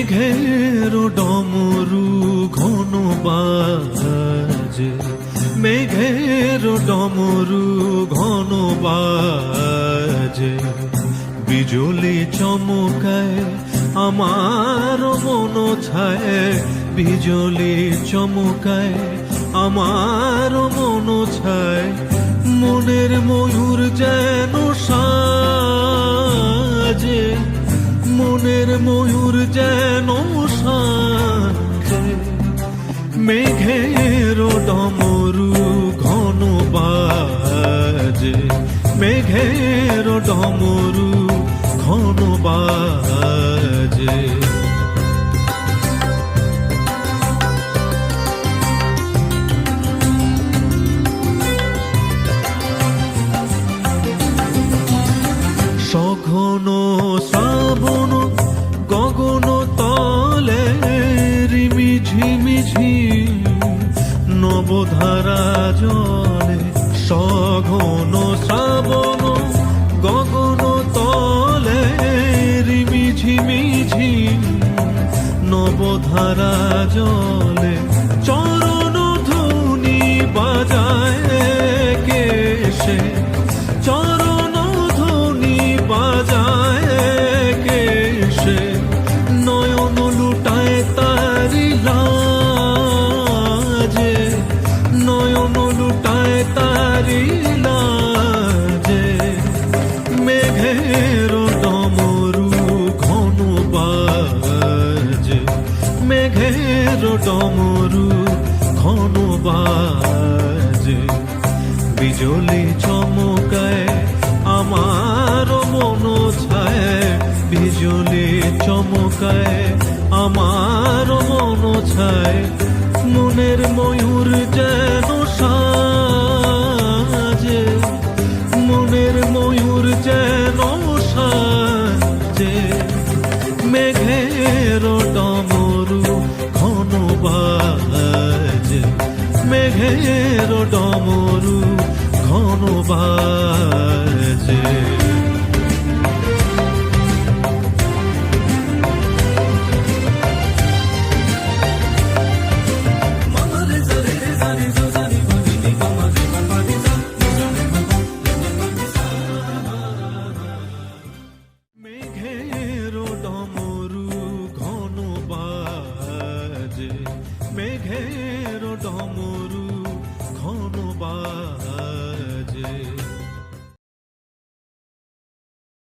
মেঘের ডমরু ঘন বাজে, মেঘের ডমরু ঘন বাজে, বিজলি চমকায় আমার মন ছায়, বিজলি চমকায় আমার মন ছায়, মনের ময়ূর যেন সাজে, মনের ময়ূর যেন সাজে, মেঘের ডমরু ঘন বাজে, মেঘের ডমরু ঘন বাজে। সঘন শ্রাবণ গগন তলে রিমি ঝিমিঝি নবধারা জলে, সঘন শ্রাবণ গগন তলে রিমি ঝিমিঝি নবধারা জলে, চরণ ধুনি বাজায় কেশে, চরণ ধুনি বাজায় কেশে, নয়ন লুটায় তারি লাজে, নয়ন লুটায় তারি লাজে, মেঘের ডমরু ঘন বাজে, মেঘের ডমরু ঘন বাজে, বিজলি চমকায় আমার মন ছায়, বিজলি চমকায় আমার মন ছায়, মনের ময়ূর যেন সাজে, মনের ময়ূর যেন সাজে, মেঘের ডমরু ঘন বাজে, মেঘের ডমরু ঘন বাজে। মেঘের ডমরু ঘন বাজে, মেঘের ডমরু ঘন বাজে।